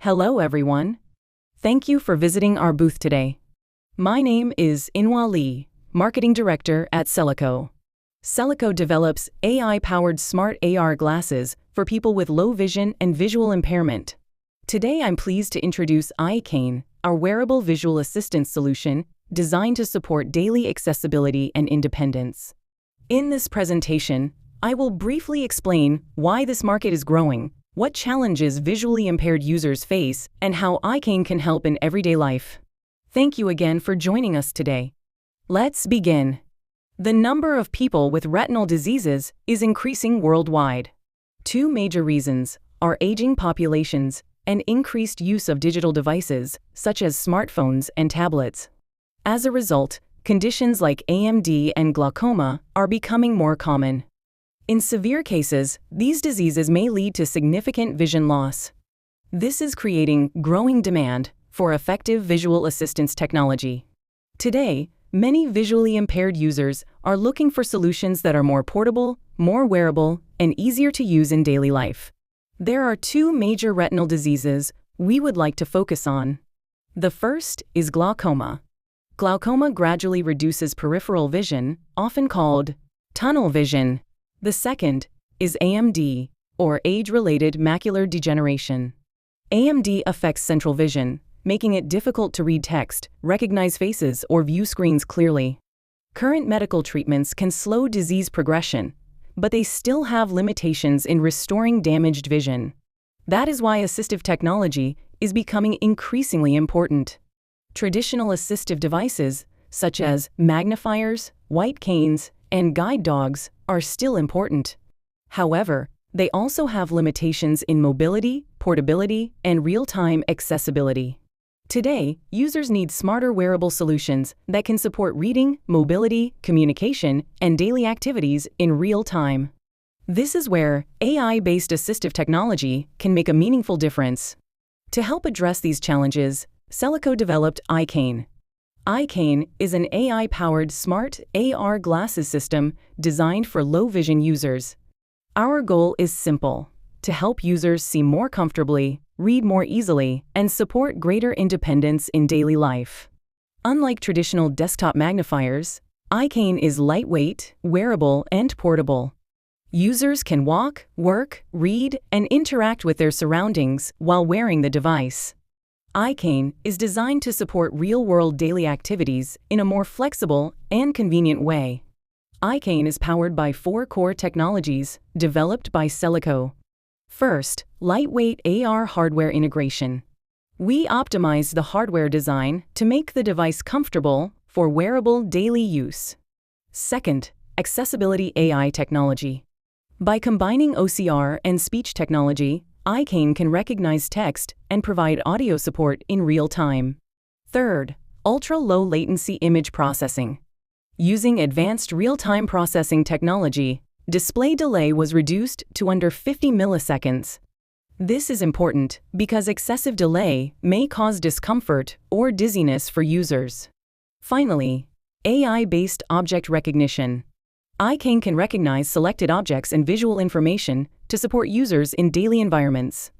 Hello everyone. Thank you for visiting our booth today. My name is Inwa Lee, Marketing Director at CelliCo. CelliCo develops AI-powered smart AR glasses for people with low vision and visual impairment. Today I'm pleased to introduce EyeCane, our wearable visual assistance solution designed to support daily accessibility and independence. In this presentation, I will briefly explain why this market is growing, what challenges visually impaired users face, and how EyeCane can help in everyday life. Thank you again for joining us today. Let's begin. The number of people with retinal diseases is increasing worldwide. Two major reasons are aging populations and increased use of digital devices, such as smartphones and tablets. As a result, conditions like AMD and glaucoma are becoming more common. In severe cases, these diseases may lead to significant vision loss. This is creating growing demand for effective visual assistance technology. Today, many visually impaired users are looking for solutions that are more portable, more wearable, and easier to use in daily life. There are two major retinal diseases we would like to focus on. The first is glaucoma. Glaucoma gradually reduces peripheral vision, often called tunnel vision. The second is AMD, or age-related macular degeneration. AMD affects central vision, making it difficult to read text, recognize faces, or view screens clearly. Current medical treatments can slow disease progression, but they still have limitations in restoring damaged vision. That is why assistive technology is becoming increasingly important. Traditional assistive devices, such as magnifiers, white canes, and guide dogs, are still important. However, they also have limitations in mobility, portability, and real-time accessibility. Today, users need smarter wearable solutions that can support reading, mobility, communication, and daily activities in real time. This is where AI-based assistive technology can make a meaningful difference. To help address these challenges, CelliCo developed EyeCane. EyeCane is an AI-powered smart AR glasses system designed for low-vision users. Our goal is simple: to help users see more comfortably, read more easily, and support greater independence in daily life. Unlike traditional desktop magnifiers, EyeCane is lightweight, wearable, and portable. Users can walk, work, read, and interact with their surroundings while wearing the device. EyeCane is designed to support real-world daily activities in a more flexible and convenient way. EyeCane is powered by 4 core technologies developed by CelliCo. First, lightweight AR hardware integration. We optimized the hardware design to make the device comfortable for wearable daily use. Second, accessibility AI technology. By combining OCR and speech technology, EyeCane can recognize text and provide audio support in real time. Third, ultra-low-latency image processing. Using advanced real-time processing technology, display delay was reduced to under 50 milliseconds. This is important because excessive delay may cause discomfort or dizziness for users. Finally, AI-based object recognition. EyeCane can recognize selected objects and visual information to support users in daily environments.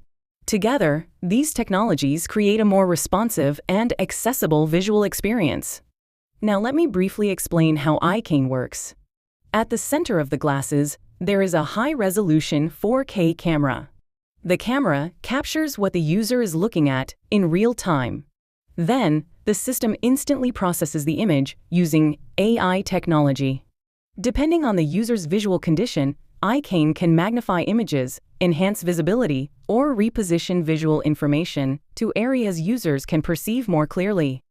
Together, these technologies create a more responsive and accessible visual experience. Now let me briefly explain how EyeCane works. At the center of the glasses, there is a high-resolution 4K camera. The camera captures what the user is looking at in real time. Then, the system instantly processes the image using AI technology. Depending on the user's visual condition, EyeCane can magnify images, enhance visibility, or reposition visual information to areas users can perceive more clearly.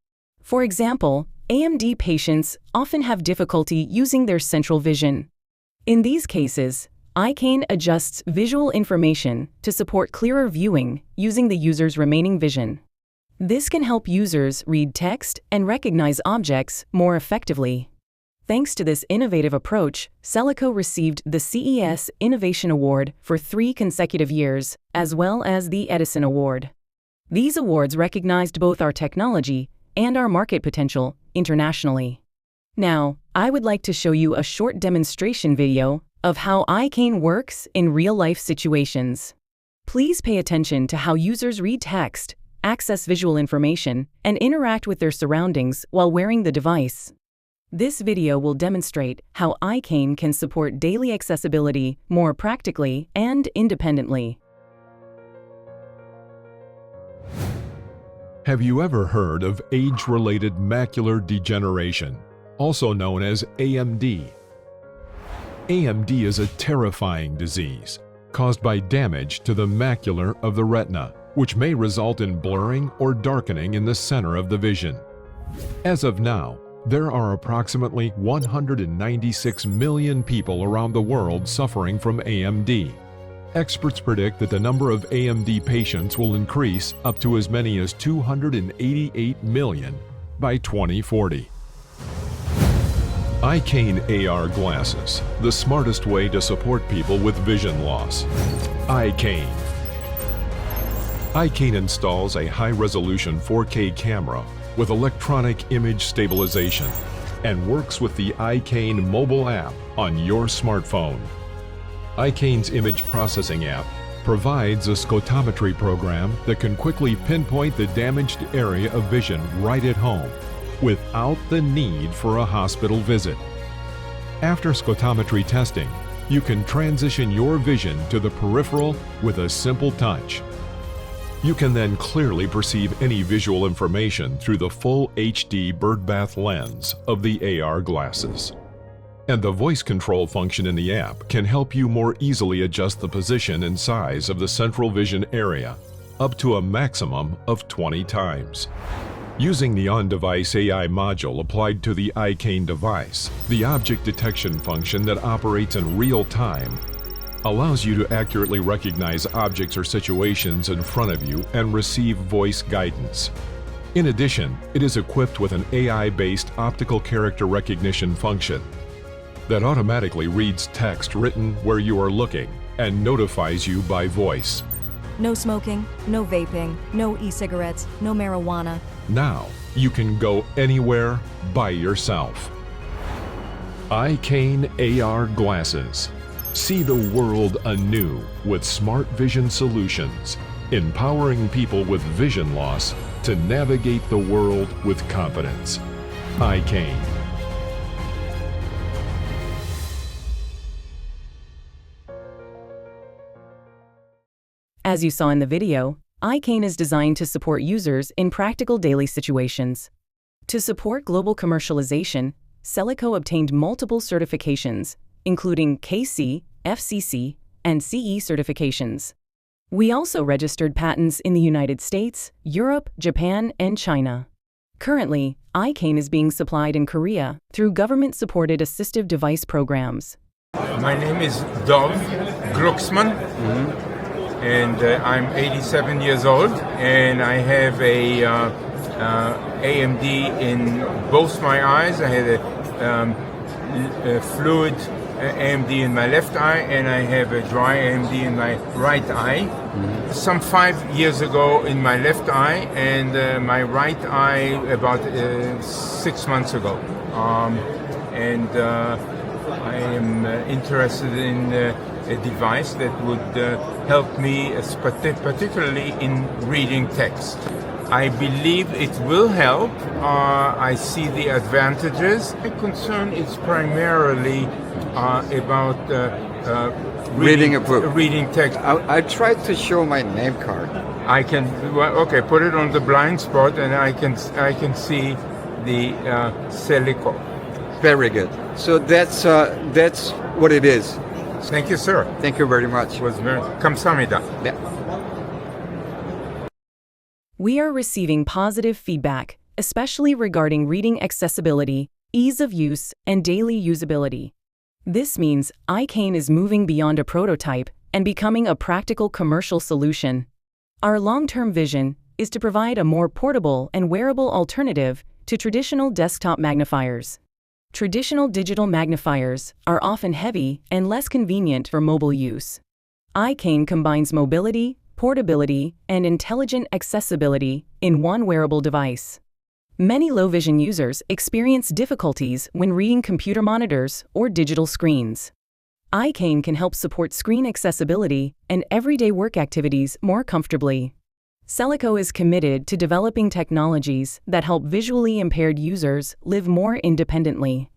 For example, AMD patients often have difficulty using their central vision. In these cases, EyeCane adjusts visual information to support clearer viewing using the user's remaining vision. This can help users read text and recognize objects more effectively. Thanks to this innovative approach, CelliCo received the CES Innovation Award for 3 consecutive years, as well as the Edison Award. These awards recognized both our technology and our market potential internationally. Now, I would like to show you a short demonstration video of how EyeCane works in real-life situations. Please pay attention to how users read text, access visual information, and interact with their surroundings while wearing the device. This video will demonstrate how EyeCane can support daily accessibility more practically and independently. Have you ever heard of age-related macular degeneration, also known as AMD? AMD is a terrifying disease caused by damage to the macula of the retina, which may result in blurring or darkening in the center of the vision. As of now, there are approximately 196 million people around the world suffering from AMD. Experts predict that the number of AMD patients will increase up to as many as 288 million by 2040. EyeCane AR glasses, the smartest way to support people with vision loss. EyeCane. EyeCane installs a high-resolution 4K camera with electronic image stabilization and works with the EyeCane mobile app on your smartphone. EyeCane's image processing app provides a scotometry program that can quickly pinpoint the damaged area of vision right at home without the need for a hospital visit. After scotometry testing, you can transition your vision to the peripheral with a simple touch. You can then clearly perceive any visual information through the full HD birdbath lens of the AR glasses. And the voice control function in the app can help you more easily adjust the position and size of the central vision area up to a maximum of 20 times. Using the on-device AI module applied to the EyeCane device, the object detection function that operates in real time allows you to accurately recognize objects or situations in front of you and receive voice guidance. In addition, it is equipped with an AI-based optical character recognition function that automatically reads text written where you are looking and notifies you by voice. No smoking, no vaping, no e-cigarettes, no marijuana. Now, you can go anywhere by yourself. EyeCane AR glasses. See the world anew with smart vision solutions, empowering people with vision loss to navigate the world with confidence. EyeCane. As you saw in the video, EyeCane is designed to support users in practical daily situations. To support global commercialization, CelliCo obtained multiple certifications, including KC, FCC, and CE certifications. We also registered patents in the United States, Europe, Japan, and China. Currently, EyeCane is being supplied in Korea through government-supported assistive device programs. My name is Dov Glucksmann. And I'm 87 years old, and I have a AMD in both my eyes. I had a fluid AMD in my left eye, and I have a dry AMD in my right eye. Some 5 years ago in my left eye, and my right eye about 6 months ago. I am interested in a device that would help me, particularly in reading text. I believe it will help. I see the advantages. My concern is primarily about reading a book. Reading text. I tried to show my name card. I can, okay, put it on the blind spot, and I can see the CelliCo. Very good. So that's what it is. Thank you, sir. Thank you very much. It was very 감사합니다. Yeah. We are receiving positive feedback, especially regarding reading accessibility, ease of use, and daily usability. This means EyeCane is moving beyond a prototype and becoming a practical commercial solution. Our long-term vision is to provide a more portable and wearable alternative to traditional desktop magnifiers. Traditional digital magnifiers are often heavy and less convenient for mobile use. EyeCane combines mobility, portability, and intelligent accessibility in one wearable device. Many low-vision users experience difficulties when reading computer monitors or digital screens. EyeCane can help support screen accessibility and everyday work activities more comfortably. CelliCo is committed to developing technologies that help visually impaired users live more independently.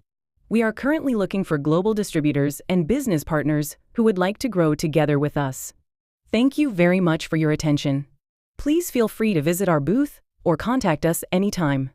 We are currently looking for global distributors and business partners who would like to grow together with us. Thank you very much for your attention. Please feel free to visit our booth or contact us anytime.